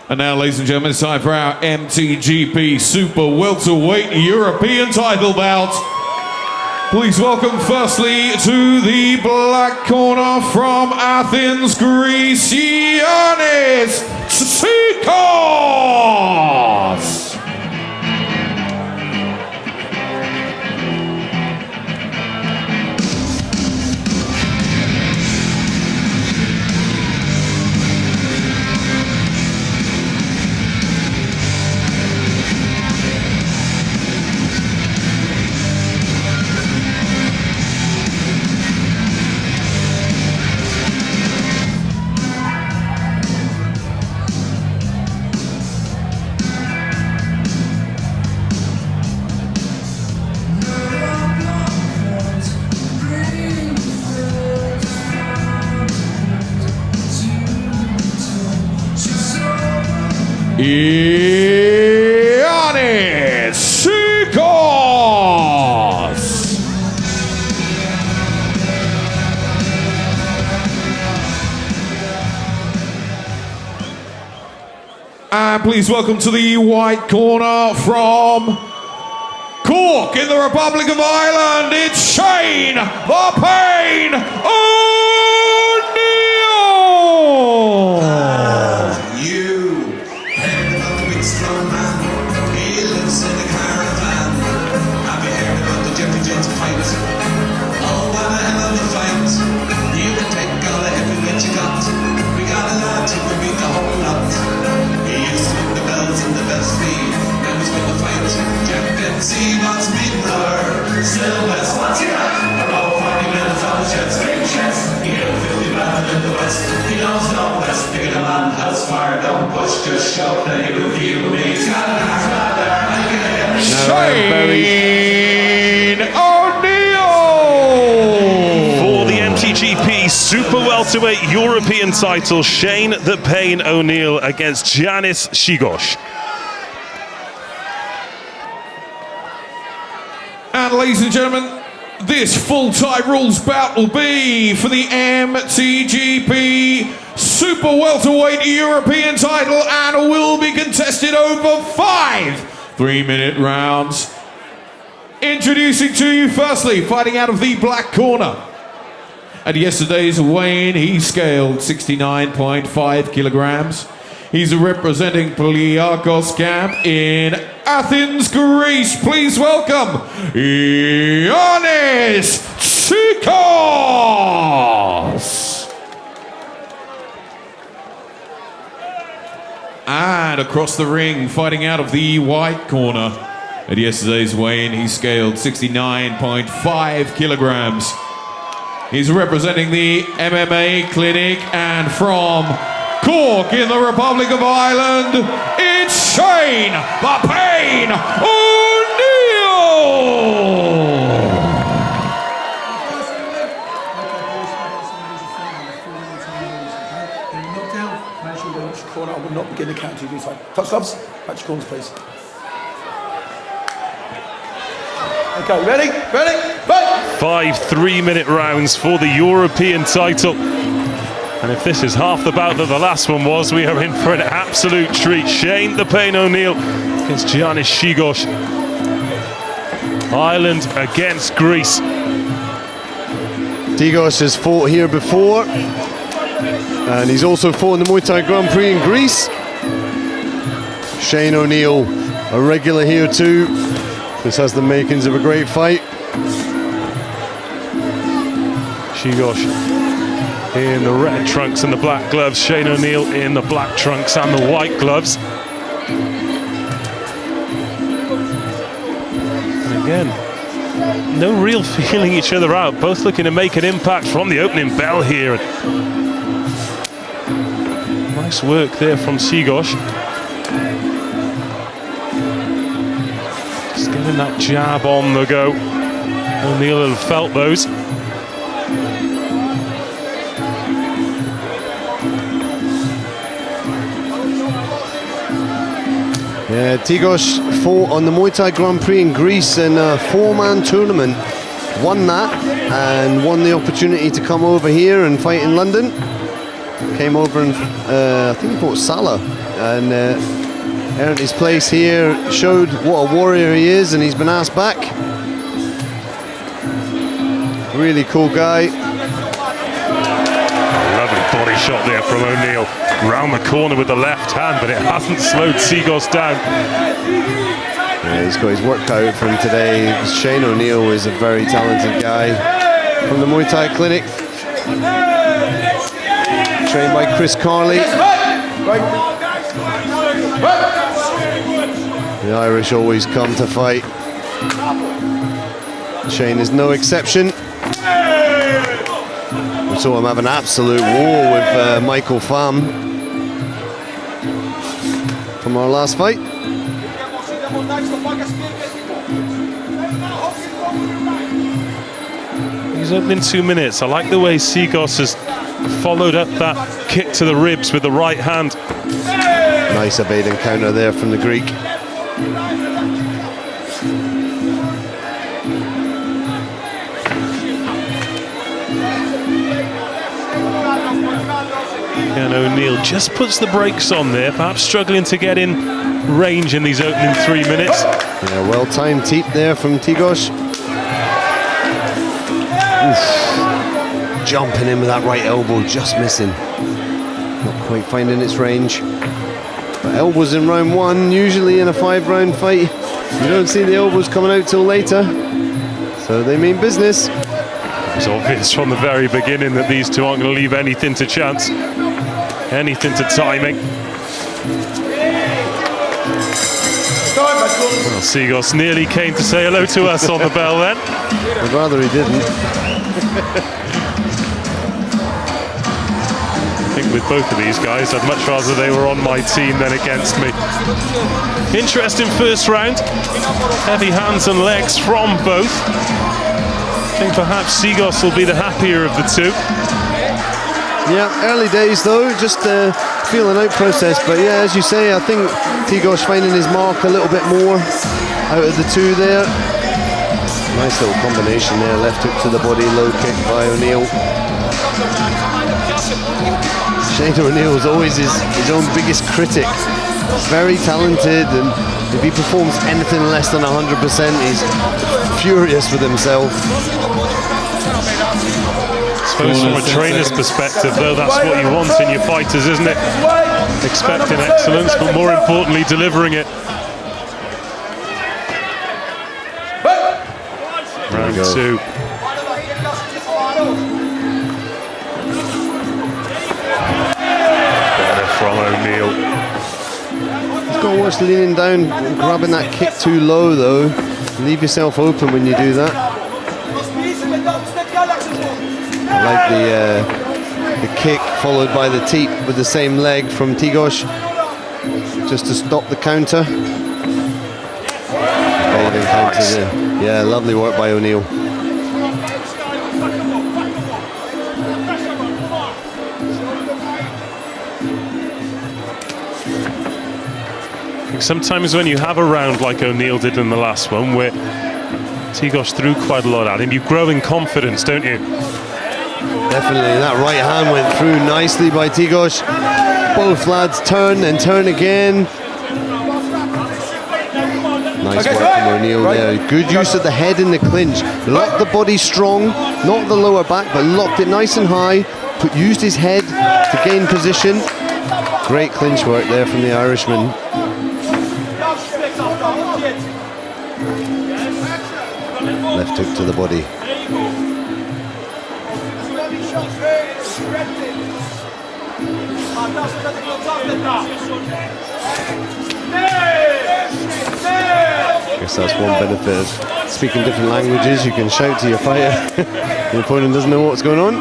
And now, ladies and gentlemen, it's time for our MTGP Super Welterweight European title bout. Please welcome firstly to the black corner from Athens, Greece, Giannis Tsigkos. Giannis Tsigkos. And please welcome to the white corner from Cork in the Republic of Ireland, it's Shane the Pain O'Neill. Strong man, he lives in a caravan. Have you heard about the Jeffy fight? Oh, what a hell of a fight. You can take all the heavyweight you got. We got a lad who can beat the whole lot. He used to win the bells and the best speed. Now he's going to fight Jeff and see what's brother. Still West, what's he got? About 40 minutes on the chest, big chest. He hit a 50 man in the West. He knows no best, bigger than man, house fire, don't push, just show. Then he will feel me. He's got an axe right there. Shane O'Neill for the MTGP Super Welterweight European title. Shane the Pain O'Neill against Giannis Tsigkos. And ladies and gentlemen, this full-time rules bout will be for the MTGP Super Welterweight European title and will be contested over 5 3-minute rounds. Introducing to you firstly, fighting out of the black corner. At yesterday's weigh-in, he scaled 69.5 kilograms. He's representing Tsigkos camp in Athens, Greece. Please welcome Giannis Tsigkos. And across the ring, fighting out of the white corner. At yesterday's weigh-in, he scaled 69.5 kilograms. He's representing the MMA clinic and from Cork in the Republic of Ireland, it's Shane the Pain O'Neill. Corner, I will not begin the count to do so. Touch gloves, match your corners, please. Okay, ready? Ready? Fight! 5 3-minute rounds for the European title. And if this is half the bout that the last one was, we are in for an absolute treat. Shane the Pain O'Neill against Giannis Tsigkos. Ireland against Greece. Tsigkos has fought here before, and he's also fought in the Muay Thai Grand Prix in Greece. Shane O'Neill, a regular here too. This has the makings of a great fight. Tsigkos in the red trunks and the black gloves. Shane O'Neill in the black trunks and the white gloves. And again, no real feeling each other out. Both looking to make an impact from the opening bell here. Nice work there from Tsigkos. Just getting that jab on the go. O'Neill had felt those. Yeah, Tsigkos fought on the Muay Thai Grand Prix in Greece in a 4-man tournament. Won that and won the opportunity to come over here and fight in London. Came over and I think he fought Salah and earned his place here, showed what a warrior he is, and he's been asked back. Really cool guy. Lovely body shot there from O'Neill. Round the corner with the left hand, but it hasn't slowed Tsigkos down. Yeah, he's got his work cut out for him today. Shane O'Neill is a very talented guy from the Muay Thai Clinic. Trained by Chris Carley. The Irish always come to fight. Shane is no exception. We saw him have an absolute war with Michael Pham from our last fight. He's opening 2 minutes. I like the way Tsigkos has followed up that kick to the ribs with the right hand. Nice evading counter there from the Greek. And O'Neill just puts the brakes on there, perhaps struggling to get in range in these opening 3 minutes. Yeah, well-timed teep there from Tsigkos. Jumping in with that right elbow, just missing. Not quite finding its range. But elbows in round 1, usually in a 5-round fight, you don't see the elbows coming out till later. So they mean business. It's obvious from the very beginning that these two aren't going to leave anything to chance, anything to timing. Well, Tsigkos nearly came to say hello to us on the bell then. I'd rather he didn't. I think with both of these guys, I'd much rather they were on my team than against me. Interesting first round. Heavy hands and legs from both. I think perhaps Tsigkos will be the happier of the two. Yeah, early days though, just feeling out process. But yeah, as you say, I think Tsigkos finding his mark a little bit more out of the two there. Nice little combination there, left hook to the body, low kick by O'Neill. Shane O'Neill is always his own biggest critic. Very talented, and if he performs anything less than 100%, he's furious with himself. I suppose from a trainer's perspective, though, that's what you want in your fighters, isn't it? Expecting excellence, but more importantly, delivering it. Round 2. Better from O'Neill. He's got to watch leaning down, grabbing that kick too low though. Leave yourself open when you do that. I like the kick followed by the teep with the same leg from Tsigkos, just to stop the counter. Nice. Yeah, lovely work by O'Neill. I think sometimes when you have a round like O'Neill did in the last one, where Tsigkos threw quite a lot at him, you grow in confidence, don't you? Definitely, that right hand went through nicely by Tsigkos. Both lads turn and turn again. Nice work from O'Neill there. Good use of the head in the clinch. Locked the body strong, not the lower back, but locked it nice and high. Used his head to gain position. Great clinch work there from the Irishman. Left hook to the body. I guess that's one benefit of speaking different languages. You can shout to your fighter. The opponent doesn't know what's going on.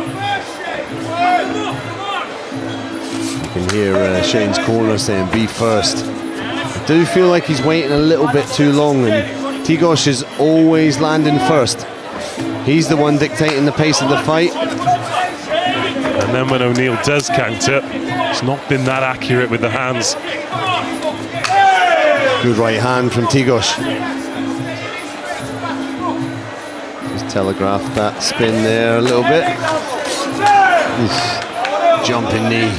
You can hear Shane's corner saying be first. I do feel like he's waiting a little bit too long, and Tsigkos is always landing first. He's the one dictating the pace of the fight. And then when O'Neill does counter, it's not been that accurate with the hands. Good right hand from Tsigkos. Just telegraphed that spin there a little bit. Jumping knee.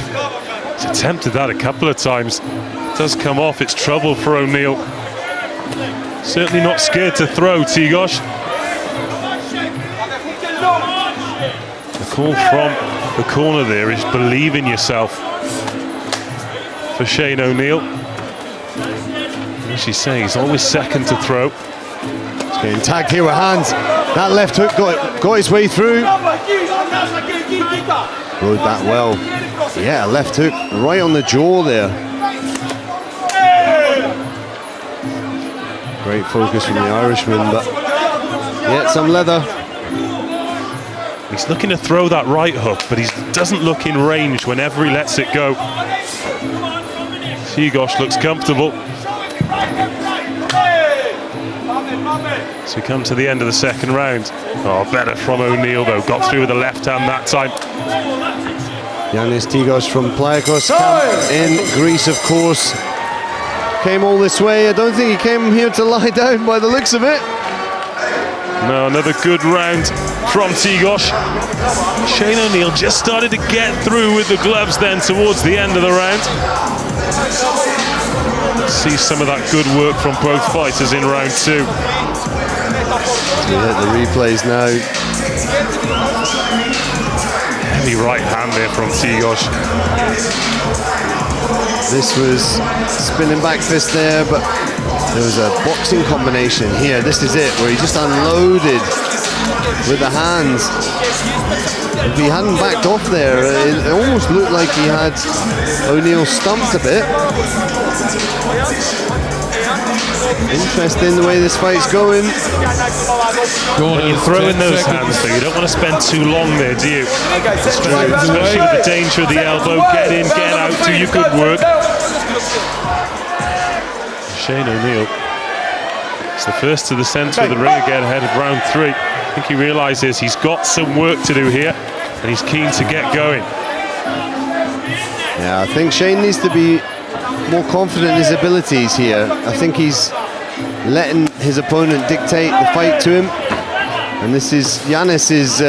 He's attempted that a couple of times. does come off, it's trouble for O'Neill. Certainly not scared to throw, Tsigkos. The call from the corner there is believe in yourself for Shane O'Neill. As she's saying, he's always second to throw. He's getting tagged here with hands. That left hook got his way through. Rode that well. Yeah, left hook right on the jaw there. Great focus from the Irishman, but yeah, some leather. He's looking to throw that right hook, but he doesn't look in range whenever he lets it go. Tsigkos looks comfortable. So we come to the end of the second round. Oh, better from O'Neill though. Got through with the left hand that time. Giannis Tsigkos from Tsigkos camp in Greece, of course. Came all this way. I don't think he came here to lie down by the looks of it. No, another good round from Tsigkos. Shane O'Neill just started to get through with the gloves then towards the end of the round. Let's see some of that good work from both fighters in round two. Yeah, the replays now. Heavy right hand there from Tsigkos. This was spinning back fist there, but there was a boxing combination here. This is it, where he just unloaded with the hands. If he hadn't backed off there, it almost looked like he had O'Neill stumped a bit. Interesting the way this fight's going. When you throw in those hands, though, you don't want to spend too long there, do you? Especially with the danger of the elbow. Get in, get out, do your good work. Shane O'Neill is the first to the centre of the ring again ahead of round three. I think he realises he's got some work to do here and he's keen to get going. Yeah, I think Shane needs to be more confident in his abilities here. I think he's letting his opponent dictate the fight to him, and this is Giannis is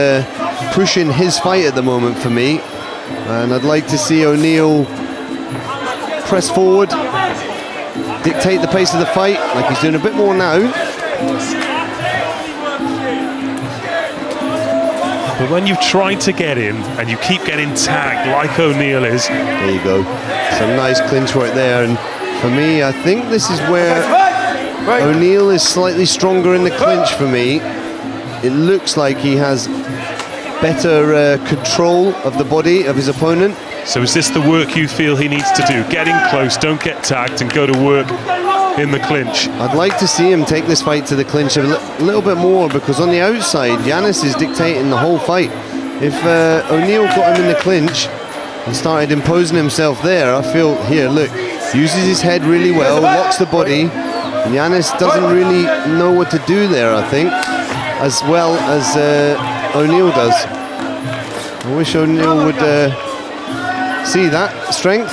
pushing his fight at the moment for me, and I'd like to see O'Neill press forward, dictate the pace of the fight like he's doing a bit more now. But when you've tried to get in and you keep getting tagged like O'Neill is, there you go, some nice clinch work there, and for me I think this is where O'Neill is slightly stronger in the clinch for me. It looks like he has better control of the body of his opponent. So is this the work you feel he needs to do? Get in close, don't get tagged, and go to work in the clinch. I'd like to see him take this fight to the clinch a little bit more, because on the outside Giannis is dictating the whole fight. If O'Neill got him in the clinch and started imposing himself there, I feel here, look, uses his head really well, locks the body. Giannis doesn't really know what to do there, I think, as well as O'Neill does. I wish O'Neill would see that strength,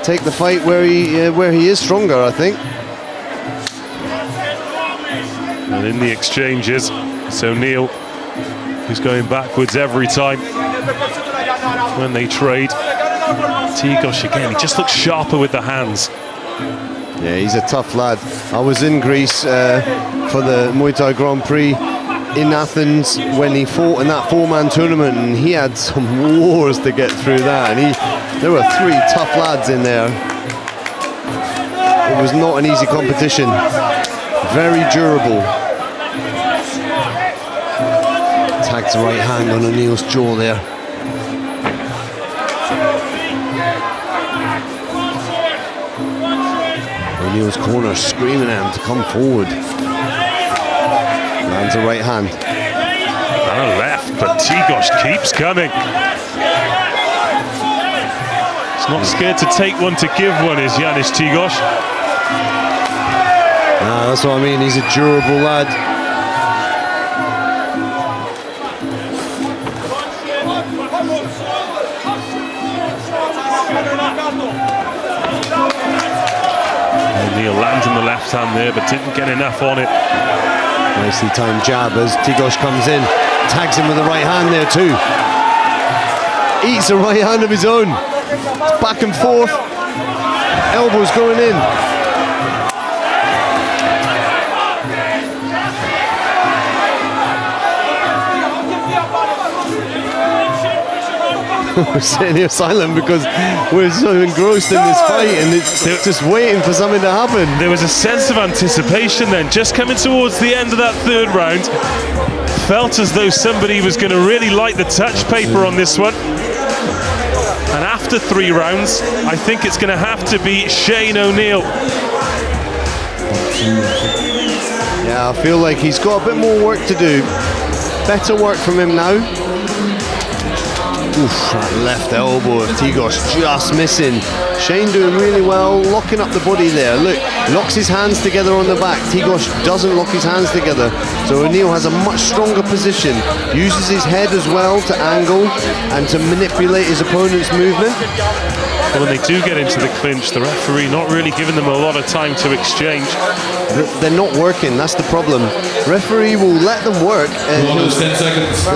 take the fight where he is stronger, I think. And in the exchanges, it's O'Neill who's going backwards every time when they trade. Tsigkos again, he just looks sharper with the hands. Yeah, he's a tough lad. I was in Greece for the Muay Thai Grand Prix in Athens when he fought in that four-man tournament, and he had some wars to get through that, and there were three tough lads in there. It was not an easy competition. Very durable. Tags the right hand on O'Neill's jaw there. O'Neill's corner screaming at him to come forward. Lands a right hand. And a left, but Tsigkos keeps coming. He's not scared to take one to give one, is Giannis Tsigkos. Nah, that's what I mean, he's a durable lad. O'Neill landing the left hand there, but didn't get enough on it. Nicely timed jab as Tsigkos comes in, tags him with the right hand there too. Eats a right hand of his own. It's back and forth. elbows going in. We're sitting here silent because we're so engrossed in this fight and it's just waiting for something to happen. There was a sense of anticipation then, just coming towards the end of that third round. Felt as though somebody was going to really light the touch paper on this one. And after 3 rounds, I think it's going to have to be Shane O'Neill. Yeah, I feel like he's got a bit more work to do. Better work from him now. Oof, that left elbow of Tsigkos just missing. Shane doing really well, locking up the body there. Look, locks his hands together on the back. Tsigkos doesn't lock his hands together. So O'Neill has a much stronger position. Uses his head as well to angle and to manipulate his opponent's movement. When they do get into the clinch, the referee not really giving them a lot of time to exchange. They're not working, that's the problem. Referee will let them work and he'll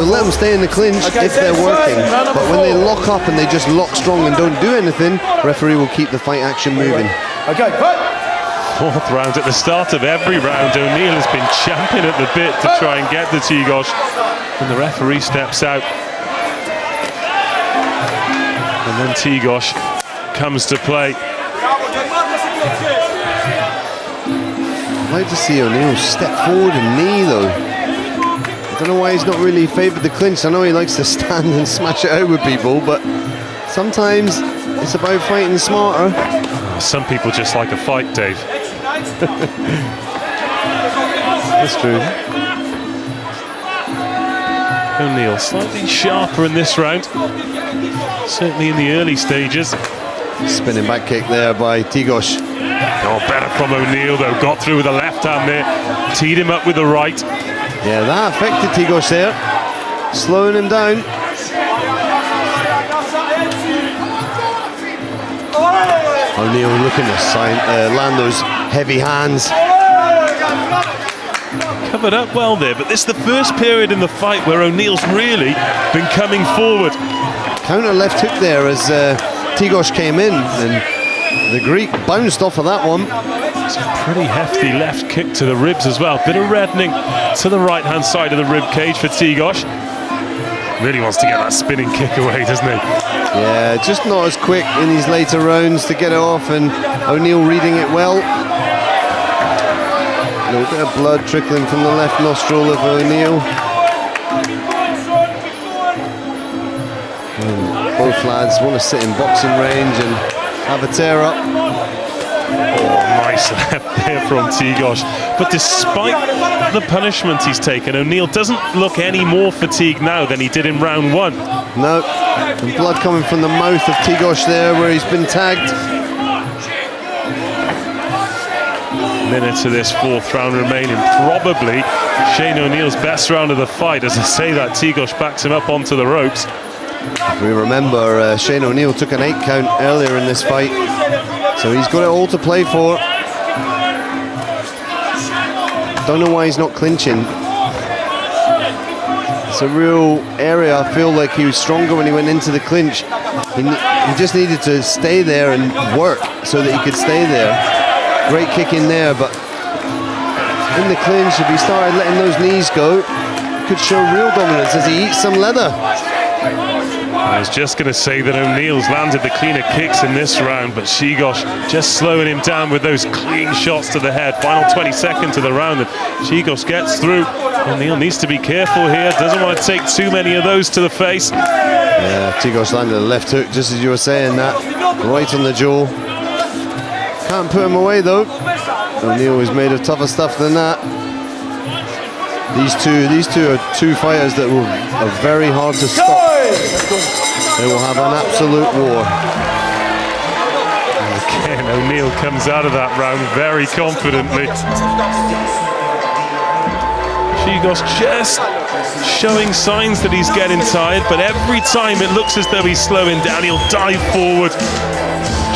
let them stay in the clinch if they're working. But when they lock up and they just lock strong and don't do anything, referee will keep the fight action moving. Okay, cut. 4th round. At the start of every round, O'Neill has been champing at the bit to try and get the Tsigkos, and the referee steps out. And then Tsigkos comes to play. I'd like to see O'Neill step forward and knee though. I don't know why he's not really favoured the clinch. I know he likes to stand and smash it out with people, but sometimes it's about fighting smarter. Some people just like a fight, Dave. That's true. O'Neill slightly sharper in this round, certainly in the early stages. Spinning back kick there by Tsigkos. Oh, better from O'Neill though, got through with the left hand there, teed him up with the right. Yeah, that affected Tsigkos there, slowing him down. O'Neill looking to land those heavy hands. Covered up well there, but this is the first period in the fight where O'Neill's really been coming forward. Counter left hook there as Tsigkos came in, and the Greek bounced off of that one. It's a pretty hefty left kick to the ribs as well. Bit of reddening to the right hand side of the rib cage for Tsigkos. Really wants to get that spinning kick away, doesn't he? Yeah, just not as quick in these later rounds to get it off, and O'Neill reading it well. A little bit of blood trickling from the left nostril of O'Neill. Both lads want to sit in boxing range and have a tear up. Oh, nice left there from Tsigkos. But despite the punishment he's taken, O'Neill doesn't look any more fatigued now than he did in round 1. No, and blood coming from the mouth of Tsigkos there where he's been tagged. Minute to this 4th round remaining. Probably Shane O'Neill's best round of the fight. As I say that, Tsigkos backs him up onto the ropes. If we remember, Shane O'Neill took an 8 count earlier in this fight, so he's got it all to play for. Don't know why he's not clinching. It's a real area. I feel like he was stronger when he went into the clinch. He just needed to stay there and work so that he could stay there. Great kick in there, but in the clinch, if he started letting those knees go, he could show real dominance as he eats some leather. I was just going to say that O'Neill's landed the cleaner kicks in this round, but Tsigkos just slowing him down with those clean shots to the head. Final 20 seconds of the round, and Tsigkos gets through. O'Neill needs to be careful here, doesn't want to take too many of those to the face. Yeah, Tsigkos landed a left hook, just as you were saying that, right on the jaw. Can't put him away though. O'Neill is made of tougher stuff than that. These two are two fighters that are very hard to stop. They will have an absolute war. And again, O'Neill comes out of that round very confidently. Tsigkos just showing signs that he's getting tired, but every time it looks as though he's slowing down, he'll dive forward,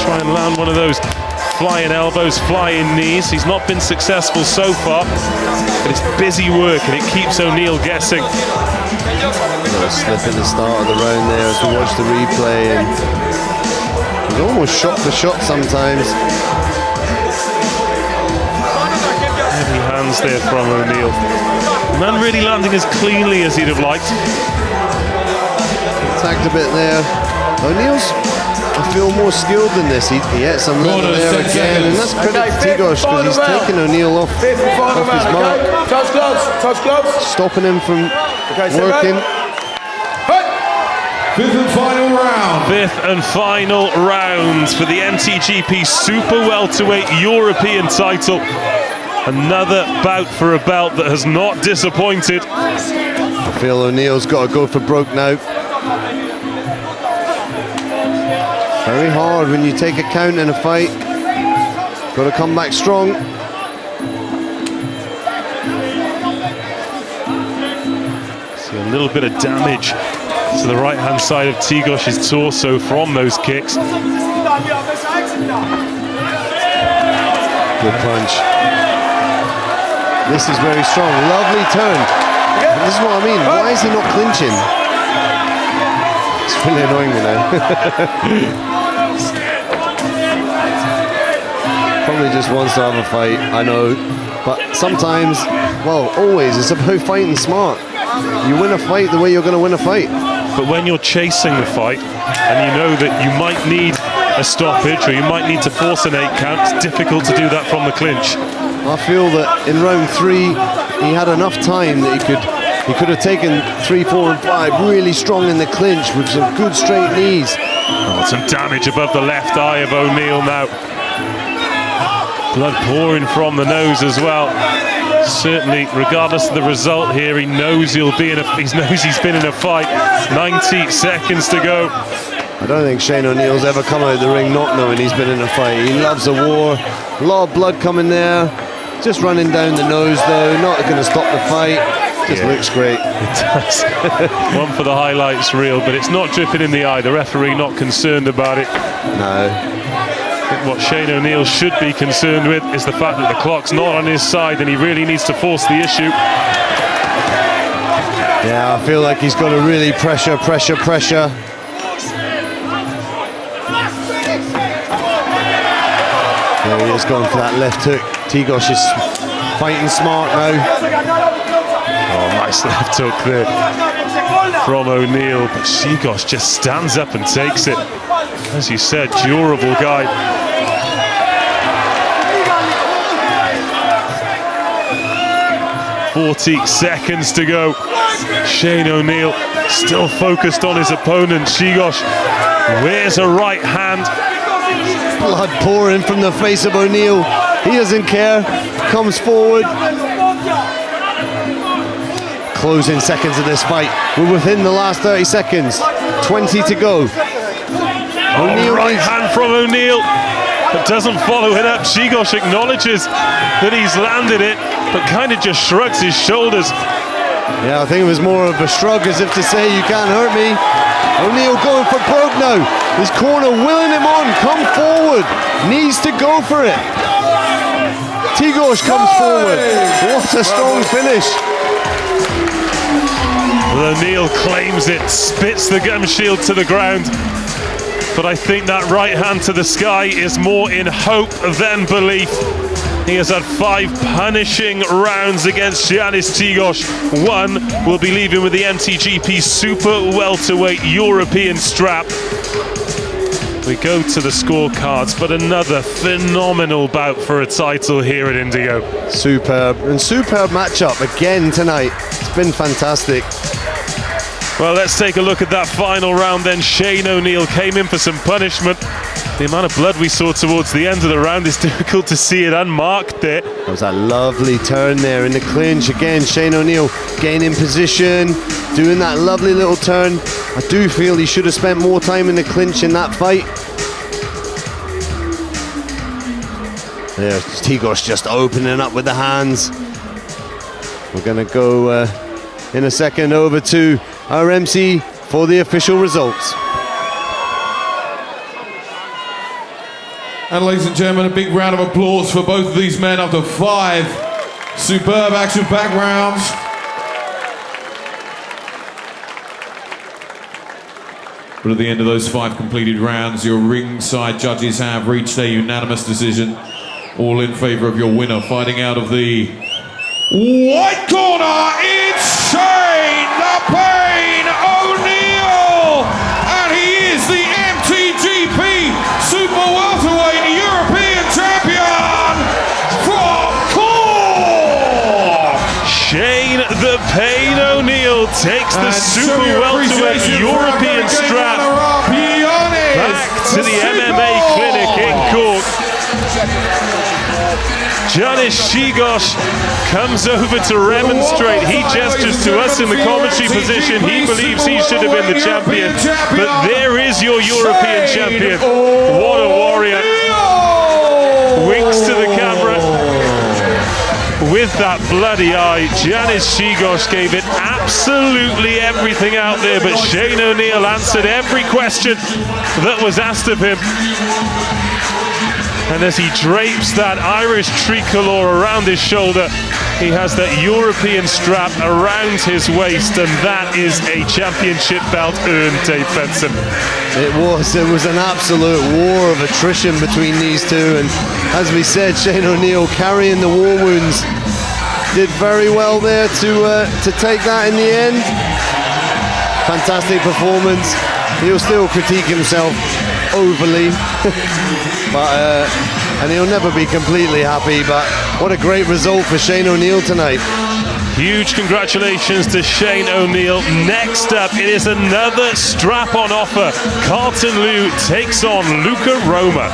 try and land one of those flying elbows, flying knees. He's not been successful so far, but it's busy work and it keeps O'Neill guessing. A little slip in the start of the round there as we watch the replay, and He's almost shot for shot sometimes. Heavy hands there from O'Neill. Man really landing as cleanly as he'd have liked. Tagged a bit there. O'Neill's, I feel, more skilled than this. He hit some level there again, and that's credit to Tsigkos because he's taken O'Neill off his mark. Touch gloves. Stopping him from working. Fifth and final round. Fifth and final round for the MTGP Super Welterweight European title. Another bout for a belt that has not disappointed. I feel O'Neill's got to go for broke now. Very hard when you take a count in a fight. Got to come back strong. See a little bit of damage to the right hand side of Tsigkos' torso from those kicks. Good punch. This is very strong. Lovely turn. This is what I mean. Why is he not clinching? It's really annoying me now. Probably just wants to have a fight, I know. But sometimes, well, always, it's about fighting smart. You win a fight the way you're going to win a fight. But when you're chasing the fight and you know that you might need a stoppage or you might need to force an 8 count, it's difficult to do that from the clinch. I feel that in round 3 he had enough time that he could have taken 3, 4 and 5 really strong in the clinch with some good straight knees. Oh, some damage above the left eye of O'Neill now. Blood pouring from the nose as well. Certainly, regardless of the result here, he knows he's been in a fight. 90 seconds to go. I don't think Shane O'Neill's ever come out of the ring not knowing he's been in a fight. He loves a war. A lot of blood coming there. Just running down the nose though, not going to stop the fight. Just looks great. It does. One for the highlights reel, but it's not dripping in the eye. The referee not concerned about it. No. I think what Shane O'Neill should be concerned with is the fact that the clock's not on his side and he really needs to force the issue. Yeah, I feel like he's got to really pressure. There he is going for that left hook. Tsigkos is fighting smart now. Oh, nice left hook there from O'Neill, but Tsigkos just stands up and takes it. As you said, durable guy. "40 seconds to go. Shane O'Neill still focused on his opponent. Tsigkos wears a right hand. Blood pouring from the face of O'Neill. He doesn't care. Comes forward. Closing seconds of this fight. We're within the last 30 seconds. 20 to go. O'Neill right hand from O'Neill, but doesn't follow it up. Tsigkos acknowledges that he's landed it, but kind of just shrugs his shoulders. Yeah, I think it was more of a shrug as if to say, you can't hurt me. O'Neill going for broke now. His corner willing him on. Come forward. Needs to go for it. Tsigkos comes forward. What a strong finish. Well, O'Neill claims it, spits the gum shield to the ground. But I think that right hand to the sky is more in hope than belief. He has had 5 punishing rounds against Giannis Tsigkos. 1 will be leaving with the MTGP Super Welterweight European strap. We go to the scorecards, but another phenomenal bout for a title here at Indigo. Superb, and superb matchup again tonight. It's been fantastic. Well, let's take a look at that final round then. Shane O'Neill came in for some punishment. The amount of blood we saw towards the end of the round is difficult to see it unmarked there. That was a lovely turn there in the clinch. Again, Shane O'Neill gaining position, doing that lovely little turn. I do feel he should have spent more time in the clinch in that fight. There's Tsigkos just opening up with the hands. We're going to go in a second over to our MC for the official results. And ladies and gentlemen, a big round of applause for both of these men after 5 superb action-packed rounds. But at the end of those 5 completed rounds, your ringside judges have reached a unanimous decision, all in favour of your winner. Fighting out of the white corner, it's Shane "The Pain" O'Neill, and he is the MTGP Super Welterweight European Champion from Cork. Shane "The Pain" O'Neill takes the Super Welterweight European strap back to the MMA clinic in Cork. Giannis Tsigkos comes over to remonstrate. He gestures to us in the commentary position. He believes he should have been the champion. But there is your European champion. What a warrior. Winks to the camera. With that bloody eye, Giannis Tsigkos gave it absolutely everything out there, but Shane O'Neill answered every question that was asked of him. And as he drapes that Irish tricolour around his shoulder, he has that European strap around his waist, and that is a championship belt earned, Dave Benson. It was an absolute war of attrition between these two, and as we said, Shane O'Neill carrying the war wounds did very well there to take that in the end. Fantastic performance. He'll still critique himself overly, but and he'll never be completely happy, but what a great result for Shane O'Neill tonight. Huge congratulations to Shane O'Neill. Next up, it is another strap on offer. Carlton Liu takes on Luca Roma.